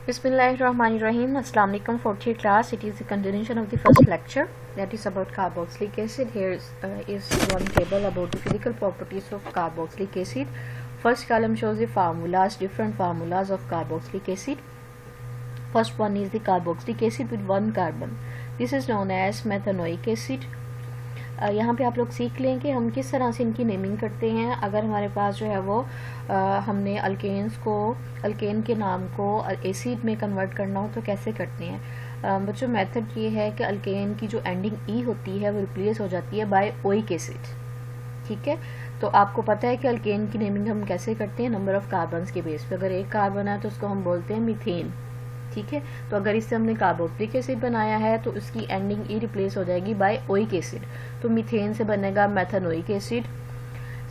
Bismillahirrahmanirrahim. Assalamu alaikum. 4th class. It is the continuation of the first lecture, that is about carboxylic acid. Here is one table about the physical properties of carboxylic acid. First column shows the formulas, different formulas of carboxylic acid. First one is the carboxylic acid with one carbon. This is known as methanoic acid. यहाँ पे आप लोग सीख लें कि हम किस तरह से इनकी नेमिंग करते हैं। अगर हमारे पास जो है वो हमने अल्केन के नाम को एसिड में कन्वर्ट करना हो तो कैसे करते हैं। बच्चों मेथड ये है कि अल्केन की जो एंडिंग ई होती है वो रिप्लेस हो जाती है बाय ओइक एसिड। ठीक है, तो आपको पता है कि अल्केन की नेमिंग हम कैसे करते हैं, नंबर ऑफ कार्बन के बेस पे। अगर एक कार्बन है तो उसको हम बोलते हैं मीथेन। ठीक है, तो अगर इससे हमने कार्बोक्सिलिक एसिड बनाया है तो उसकी एंडिंग ई रिप्लेस हो जाएगी बाय ओइक एसिड, तो मीथेन से बनेगा मेथानोइक एसिड।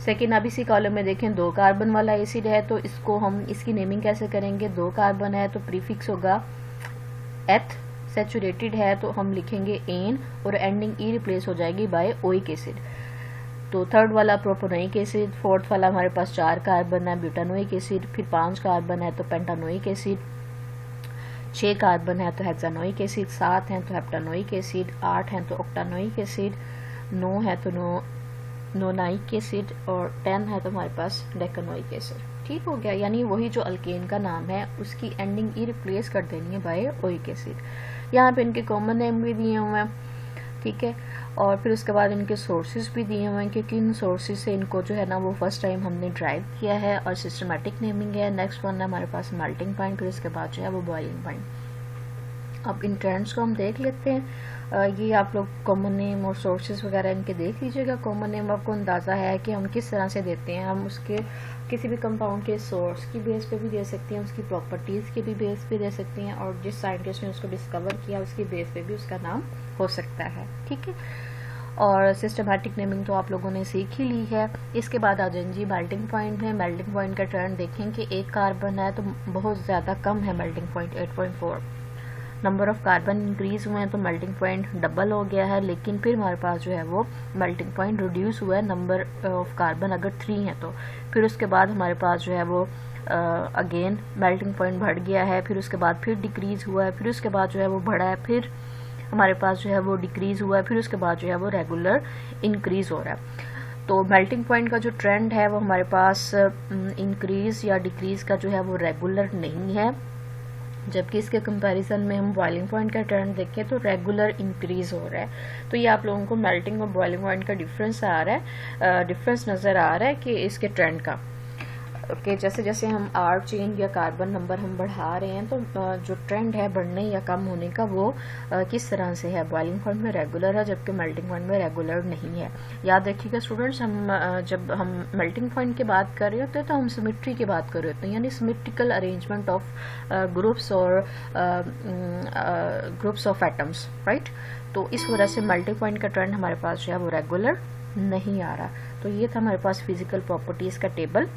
सेकेंड, अब इसी कॉलम में देखें 2 कार्बन वाला एसिड है तो इसको हम इसकी नेमिंग कैसे करेंगे। 2 कार्बन है तो प्रीफिक्स होगा एथ, सैचुरेटेड है तो हम लिखेंगे एन और एंडिंग ई रिप्लेस हो जाएगी बाय ओइक एसिड। तो थर्ड वाला प्रोपोनोइक एसिड। फोर्थ वाला हमारे पास 4 कार्बन है ब्यूटानोइक एसिड। फिर 5 कार्बन है तो पेंटानोइक एसिड। 6 कार्बन है तो हेक्सानोइक एसिड। 7 है तो हेप्टानोइक एसिड। 8 है तो ऑक्टानोइक एसिड। 9 है तो नोनाइक एसिड और 10 है तो हमारे पास डेकानोइक एसिड। ठीक हो गया, यानी वही जो अल्केन का नाम है उसकी एंडिंग ई रिप्लेस कर देनी है बाय ओइक एसिड। यहाँ पे इनके कॉमन नेम भी दिए हुए हैं। ठीक है, और फिर उसके बाद इनके सोर्सेज भी दिए हुए हैं कि किन सोर्सेज से इनको जो है ना वो फर्स्ट टाइम हमने ड्राइव किया है, और सिस्टमेटिक नेमिंग है। नेक्स्ट वन है हमारे पास मेल्टिंग पॉइंट, फिर उसके बाद जो है वो बॉइलिंग पॉइंट। अब इन ट्रेंड्स को हम देख लेते हैं। ये आप लोग कॉमन नेम और सोर्सेज वगैरह इनके देख लीजिएगा। कॉमन नेम आपको अंदाज़ा है कि हम किस तरह से देते हैं। हम उसके किसी भी कंपाउंड के सोर्स की बेस पे भी दे सकते हैं, उसकी प्रॉपर्टीज़ के भी बेस पे दे सकते हैं, और जिस साइंटिस्ट ने उसको डिस्कवर किया उसकी बेस पे भी उसका नाम हो सकता है। ठीक है, और सिस्टमैटिक नेमिंग तो आप लोगों ने सीख ही ली है। इसके बाद आ जाएंगे जी मेल्टिंग पॉइंट में। मेल्टिंग पॉइंट का ट्रेंड देखें कि एक कार्बन है तो बहुत ज़्यादा कम है melting point 8.4। Number of carbon increase हुए हैं तो मेल्टिंग पॉइंट डबल हो गया है, लेकिन फिर हमारे पास जो है वो मेल्टिंग पॉइंट रिड्यूस हुआ है नंबर ऑफ कार्बन अगर 3 है तो। फिर उसके बाद हमारे पास जो है वो अगेन मेल्टिंग पॉइंट बढ़ गया है, फिर उसके बाद फिर डिक्रीज हुआ है, फिर उसके बाद जो है वो बढ़ा है, फिर हमारे पास जो है वो डिक्रीज हुआ है, फिर उसके बाद जो है वो रेगुलर इंक्रीज हो रहा है। तो मेल्टिंग पॉइंट का जो ट्रेंड है वो हमारे पास इंक्रीज या डिक्रीज का जो है वो रेगुलर नहीं है, जबकि इसके कंपैरिजन में हम बॉइलिंग पॉइंट का ट्रेंड देखें तो रेगुलर इंक्रीज हो रहा है। तो ये आप लोगों को मेल्टिंग और बॉइलिंग पॉइंट का डिफरेंस नज़र आ रहा है कि इसके ट्रेंड का। कि जैसे जैसे हम आर चेन या कार्बन नंबर हम बढ़ा रहे हैं तो जो ट्रेंड है बढ़ने या कम होने का वो किस तरह से है। बॉइलिंग पॉइंट में रेगुलर है जबकि मेल्टिंग पॉइंट में रेगुलर नहीं है। याद रखिएगा स्टूडेंट्स, जब हम मेल्टिंग पॉइंट की बात कर रहे होते हैं तो हम सिमेट्री की बात कर रहे होते हैं, यानी symmetrical arrangement of groups of atoms, right. तो इस वजह से मेल्टिंग पॉइंट का ट्रेंड हमारे पास जो है वो रेगुलर नहीं आ रहा। तो ये था हमारे पास फिजिकल प्रॉपर्टीज का टेबल।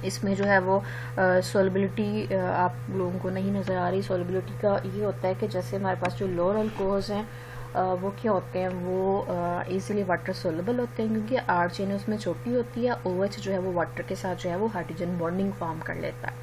इसमें जो है वो सोलबिलिटी आप लोगों को नहीं नज़र आ रही। सोलबिलिटी का ये होता है कि जैसे हमारे पास जो लोअर अल्कोहल्स हैं वो क्या होते हैं, वो इजीली वाटर सोलेबल होते हैं क्योंकि आर चेन उसमें छोटी होती है। OH जो है वो वाटर के साथ जो है वो हाइड्रोजन बॉन्डिंग फॉर्म कर लेता है,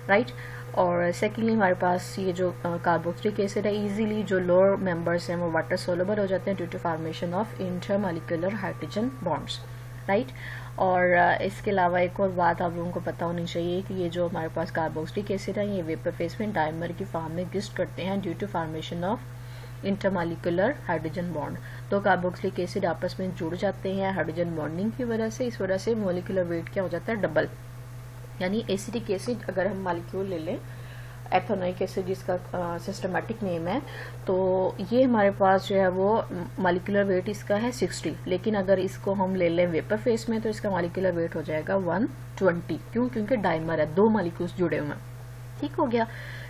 राइट। और सेकेंडली हमारे पास ये जो कार्बोक्सिलिक एसिड है, इजीली जो लोअर मेंबर्स हैं वो वाटर सोलेबल हो जाते हैं due to formation of intermolecular hydrogen bonds, right. और इसके अलावा एक और बात आप लोगों को पता होनी चाहिए कि ये जो हमारे पास कार्बोक्सिलिक एसिड है ये वेपर फेज में डायमर की फॉर्म में एग्जिस्ट करते हैं due to formation of intermolecular hydrogen bond. तो कार्बोक्सिलिक एसिड आपस में जुड़ जाते हैं हाइड्रोजन बॉन्डिंग की वजह से। इस वजह से मॉलिक्यूलर वेट क्या हो जाता है, डबल। यानी एसिडिक एसिड अगर हम मॉलिक्यूल ले लें, एथेनोइक एसिड जिसका सिस्टमेटिक नेम है, तो ये हमारे पास जो है वो मॉलिक्यूलर वेट इसका है 60, लेकिन अगर इसको हम ले लें वेपर फेस में तो इसका मॉलिक्यूलर वेट हो जाएगा 120। क्यों? क्योंकि डाइमर है, 2 मॉलिक्यूल्स जुड़े हुए हैं। ठीक हो गया।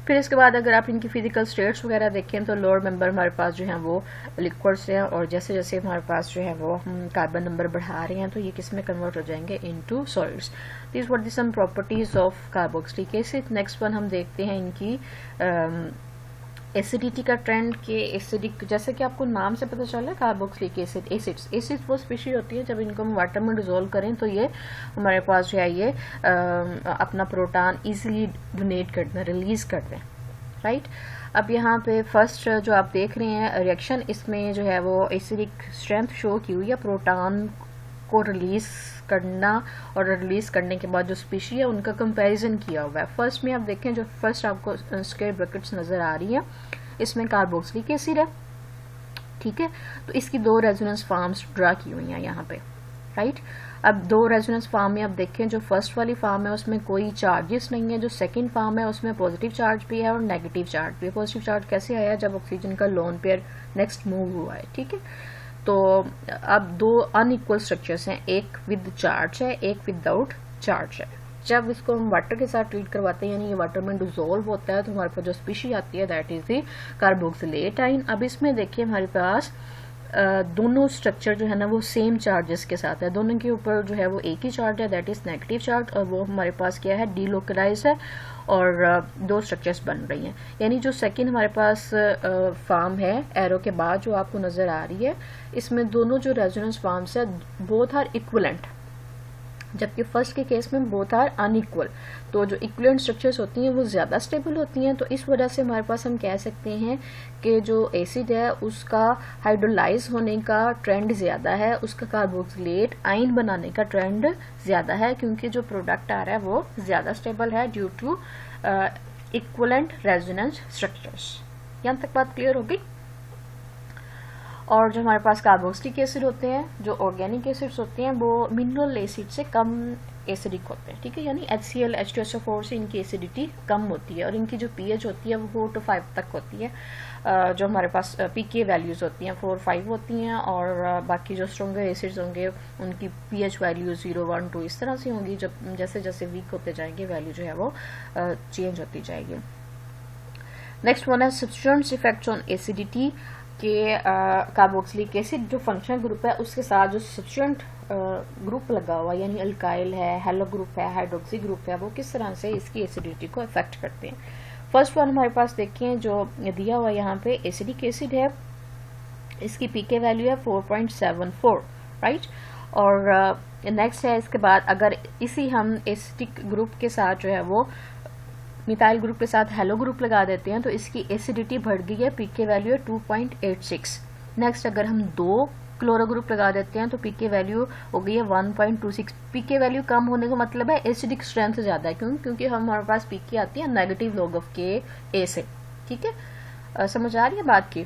फिर इसके बाद अगर आप इनकी फिजिकल स्टेट्स वगैरह देखें तो लोअर मेंबर हमारे पास जो है वो लिक्विड्स हैं, और जैसे जैसे हमारे पास जो है वो हम कार्बन नंबर बढ़ा रहे हैं तो ये किस में कन्वर्ट हो जाएंगे, into solids. This were the some properties of carboxylic acid. Next one हम देखते हैं इनकी एसिडिटी का ट्रेंड के एसिडिक, जैसे कि आपको नाम से पता चला कार्बोक्सिलिक एसिड, एसिड्स वो स्पीशीज होती है जब इनको हम वाटर में डिजोल्व करें तो ये हमारे पास जो है ये अपना प्रोटॉन इजीली डोनेट कर दें, रिलीज कर दें, राइट। अब यहाँ पे फर्स्ट जो आप देख रहे हैं रिएक्शन, इसमें जो है वो एसिडिक स्ट्रेंथ शो की हुई है, प्रोटॉन को रिलीज करना और रिलीज करने के बाद जो स्पीशी है उनका कंपैरिजन किया हुआ है। फर्स्ट में आप देखें, जो फर्स्ट आपको स्क्वायर ब्रैकेट्स नजर आ रही हैं, इसमें कार्बोक्सिलिक एसिड है, ठीक है। तो इसकी 2 रेजोनेंस फॉर्म्स ड्रा की हुई हैं यहाँ पे, राइट। अब 2 रेजोनेंस फॉर्म में आप देखें, जो फर्स्ट वाली फॉर्म है उसमें कोई चार्जेस नहीं है, जो सेकंड फॉर्म है उसमें पॉजिटिव चार्ज भी है और नेगेटिव चार्ज भी है। पॉजिटिव चार्ज कैसे आया, जब ऑक्सीजन का लोन पेयर नेक्स्ट मूव हुआ है, ठीक है। तो अब 2 अनइक्वल स्ट्रक्चर्स हैं, एक विद चार्ज है, एक विदाउट चार्ज है। जब इसको हम वाटर के साथ ट्रीट करवाते हैं, यानी ये वाटर में डिसॉल्व होता है, तो हमारे पास जो स्पीशी आती है that is the carboxylate ion. अब इसमें देखिए हमारे पास दोनों स्ट्रक्चर जो है ना वो सेम चार्जेस के साथ है, दोनों के ऊपर जो है वो एक ही चार्ज है दैट इज नेगेटिव चार्ज, और वो हमारे पास क्या है, डीलोकलाइज है, और 2 स्ट्रक्चर्स बन रही हैं। यानी जो सेकंड हमारे पास फॉर्म है एरो के बाद जो आपको नजर आ रही है, इसमें दोनों जो रेजोनेंस फॉर्म्स है बोथ आर इक्विवेलेंट, जबकि फर्स्ट के केस में बोथ आर अनइक्वल। तो जो इक्विवेलेंट स्ट्रक्चर्स होती हैं वो ज्यादा स्टेबल होती हैं, तो इस वजह से हमारे पास हम कह सकते हैं कि जो एसिड है उसका हाइड्रोलाइज होने का ट्रेंड ज्यादा है, उसका कार्बोक्सिलेट आयन बनाने का ट्रेंड ज्यादा है, क्योंकि जो प्रोडक्ट आ रहा है वो ज्यादा स्टेबल है due to equivalent resonance structures. यहाँ तक बात क्लियर होगी। और जो हमारे पास कार्बोक्सिलिक एसिड होते हैं, जो ऑर्गेनिक एसिड्स होते हैं, वो मिनरल एसिड से कम एसिडिक होते हैं, ठीक है। यानी HCl H2SO4 से इनकी एसिडिटी कम होती है और इनकी जो pH होती है वो 4 to 5 तक होती है। जो हमारे पास pK वैल्यूज होती हैं 4-5 होती हैं, और बाकी जो स्ट्रॉन्गर एसिड्स होंगे उनकी pH वैल्यू 0-1-2 इस तरह से होंगी। जब जैसे जैसे वीक होते जाएंगे वैल्यू जो है वो चेंज होती जाएगी। नेक्स्ट वन है सब्स्टिट्यूएंट्स इफेक्ट्स ऑन एसिडिटी के कार्बोक्सिलिक एसिड जो फंक्शनल ग्रुप है उसके साथ जो सब्स्टिट्यूएंट ग्रुप लगा हुआ है, यानी अल्काइल है, हेलो ग्रुप है, हाइड्रोक्सी ग्रुप है, वो किस तरह से इसकी एसिडिटी को इफेक्ट करते हैं। फर्स्ट वन हमारे पास देखें जो दिया हुआ यहाँ पे एसिडिक एसिड है, इसकी पीके वैल्यू है 4.74, राइट। और नेक्स्ट है इसके बाद अगर इसी हम एसिडिक ग्रुप के साथ जो है वो मिथाइल ग्रुप के साथ हेलो ग्रुप लगा देते हैं तो इसकी एसिडिटी बढ़ गई है, पीके वैल्यू है 2.86। नेक्स्ट अगर हम 2 क्लोरो ग्रुप लगा देते हैं तो पीके वैल्यू हो गई है 1.26। पीके वैल्यू कम होने का मतलब है एसिडिक स्ट्रेंथ ज्यादा है, क्यों, क्योंकि हमारे पास पीके आती है नेगेटिव लॉग ऑफ के ए से, ठीक है। समझ आ रही है बात की।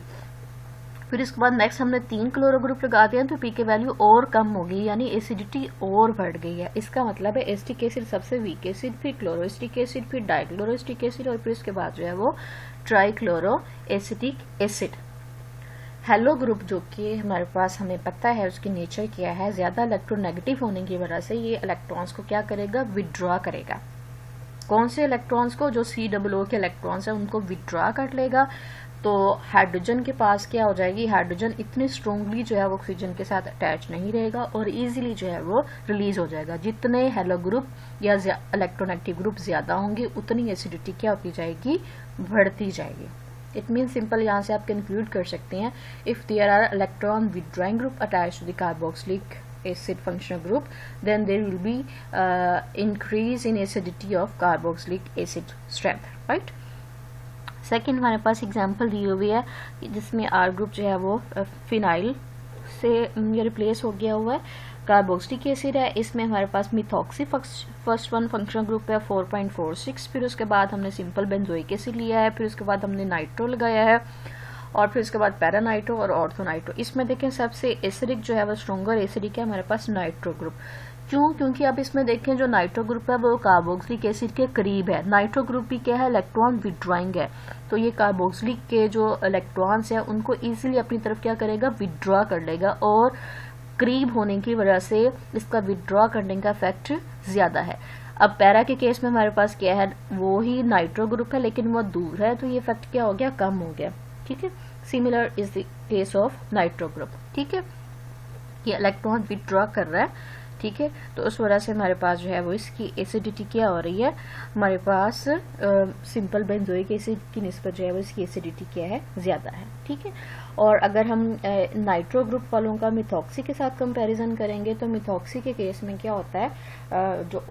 फिर इसके बाद नेक्स्ट हमने 3 क्लोरो ग्रुप लगा दिए तो पीके वैल्यू और कम हो गई, यानी एसिडिटी और बढ़ गई है। इसका मतलब है एसिटिक एसिड सबसे वीक एसिड, फिर क्लोरोएसिटिक एसिड, फिर डाइक्लोरोएसिटिक एसिड, और फिर इसके बाद जो है वो trichloro acetic acid. Hello group जो कि हमारे पास हमें पता है उसकी नेचर क्या है, ज्यादा इलेक्ट्रोनेगेटिव होने की वजह से ये इलेक्ट्रॉन्स को क्या करेगा, विड्रॉ करेगा। कौन से इलेक्ट्रॉन्स को, जो COO के इलेक्ट्रॉन्स है उनको विड्रॉ कर लेगा। तो हाइड्रोजन के पास क्या हो जाएगी, हाइड्रोजन इतनी स्ट्रोंगली जो है वो ऑक्सीजन के साथ अटैच नहीं रहेगा और इजीली जो है वो रिलीज हो जाएगा। जितने हेलो ग्रुप या इलेक्ट्रोनेगेटिव ग्रुप ज्यादा होंगे उतनी एसिडिटी क्या होती जाएगी, बढ़ती जाएगी। इट मीन सिंपल यहाँ से आप कंक्लूड कर सकते हैं, if there are electron withdrawing group attach to the carboxylic acid functional group then there will be increase in acidity of carboxylic acid strength, right। Second हमारे पास एग्जांपल दी हुई है जिसमें R ग्रुप जो है वो फिनाइल से रिप्लेस हो गया हुआ है। कार्बोक्सिलिक एसिड है, इसमें हमारे पास methoxy first one functional group है 4.46, फिर उसके बाद हमने सिंपल बेंजोइक एसिड लिया है, फिर उसके बाद हमने नाइट्रो लगाया है, और फिर उसके बाद पैरानाइट्रो और ऑर्थोनाइट्रो। इसमें देखें सबसे एसिडिक जो है वो स्ट्रॉन्गर एसिडिक है हमारे पास नाइट्रो ग्रुप। क्यों, क्योंकि अब इसमें देखें जो नाइट्रो ग्रुप है वो कार्बोक्सिलिक एसिड के करीब है। नाइट्रो ग्रुप भी क्या है, इलेक्ट्रॉन विड्रॉइंग है, तो ये कार्बोक्सिलिक के जो इलेक्ट्रॉन्स है उनको इजीली अपनी तरफ क्या करेगा, विड्रॉ कर लेगा, और करीब होने की वजह से इसका विड्रॉ करने का इफेक्ट ज्यादा है। अब पैरा के केस में हमारे पास क्या है, वो ही नाइट्रो ग्रुप है लेकिन वो दूर है, तो ये इफेक्ट क्या हो गया, कम हो गया, ठीक है। Similar is the case of nitro group, ठीक है। ये इलेक्ट्रॉन विड्रॉ कर रहा है, ठीक है। तो उस वजह से हमारे पास जो है वो इसकी एसिडिटी क्या हो रही है, हमारे पास सिंपल बेंजोइक एसिड की निस्बत जो है वो इसकी एसिडिटी क्या है, ज़्यादा है। ठीक है। और अगर हम नाइट्रो ग्रुप वालों का मिथॉक्सी के साथ कंपैरिजन करेंगे तो मिथॉक्सी के केस में क्या होता है, जो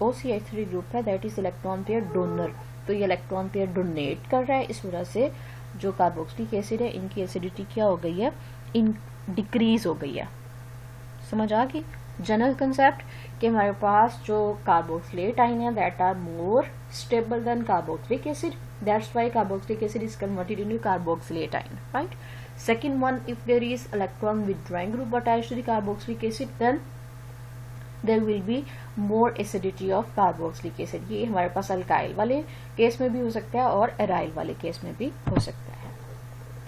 OCH3 ग्रुप है that is electron pair donor, तो ये इलेक्ट्रॉन पेयर डोनेट कर रहा है, इस वजह से जो कार्बोक्सिलिक एसिड है इनकी एसिडिटी क्या हो गई है, इन डिक्रीज हो गई है। समझ आ गई जनरल कंसेप्ट कि हमारे पास जो कार्बोक्सिलेट आइन है that are more stable than carboxylic acid, that's why carboxylic acid is converted into carboxylate ion, right. Second one, if there is electron withdrawing group attached to the carboxylic acid, then there will be more acidity of carboxylic acid। ये हमारे पास alkyl वाले case में भी हो सकता है और aryl वाले केस में भी हो सकता है।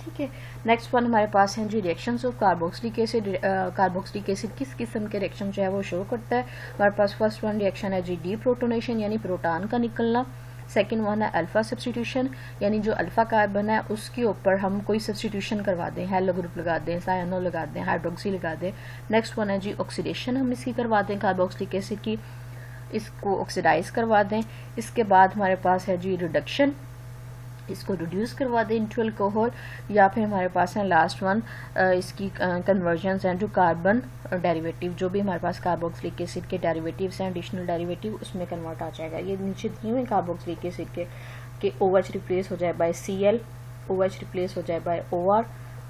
ठीक है। नेक्स्ट वन हमारे पास है जी reactions of carboxylic acid. Carboxylic acid किस किस्म के रिएक्शन जो है वो शो करता है। हमारे पास फर्स्ट वन रिएक्शन है जी डीप्रोटोनेशन यानी प्रोटॉन का निकलना। सेकेंड वन है अल्फा सब्स्टिट्यूशन यानी जो अल्फा कार्बन है उसके ऊपर हम कोई सब्स्टिट्यूशन करवा दें, हेलो ग्रुप लगा दें, साइनो लगा दें, हाइड्रोक्सी लगा दें। नेक्स्ट वन है जी ऑक्सीडेशन हम इसकी करवा दें कार्बोक्सिलिक एसिड की, इसको ऑक्सीडाइज करवा दें। इसके बाद हमारे पास है जी रिडक्शन, इसको रिड्यूस करवा दें इनटू अल्कोहल, या फिर हमारे पास है लास्ट वन इसकी कन्वर्जन इनटू कार्बन डेरिवेटिव, जो भी हमारे पास कार्बोक्सिलिक एसिड के डेरिवेटिव्स हैं एडिशनल डेरिवेटिव उसमें कन्वर्ट आ जाएगा। ये नीचे दिए हुए कार्बोक्सिलिक एसिड के OH रिप्लेस हो जाए बाय Cl, OH रिप्लेस हो जाए बाय OR,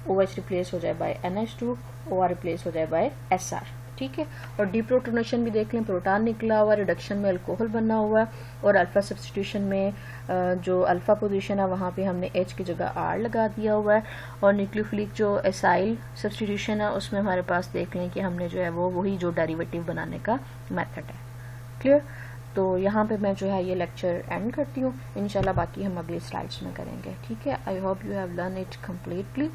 OH रिप्लेस हो जाए बाय NH2, OR रिप्लेस हो जाए बाय SR। ठीक है। और डीप्रोटोनेशन भी देख लें, प्रोटॉन निकला हुआ, रिडक्शन में अल्कोहल बना हुआ है, और अल्फा सब्स्टिट्यूशन में जो अल्फा पोजीशन है वहाँ पे हमने H की जगह R लगा दिया हुआ है, और न्यूक्लियोफिलिक जो एसाइल सब्स्टिट्यूशन है उसमें हमारे पास देख लें कि हमने जो है वो वही जो डेरिवेटिव बनाने का मेथड है। क्लियर। तो यहाँ पे मैं जो है ये लेक्चर एंड करती हूँ, इंशाल्लाह बाकी हम अगली स्लाइड्स में करेंगे। ठीक है। I hope you have learn it completely.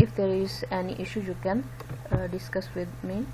If there is any issue you can discuss with me.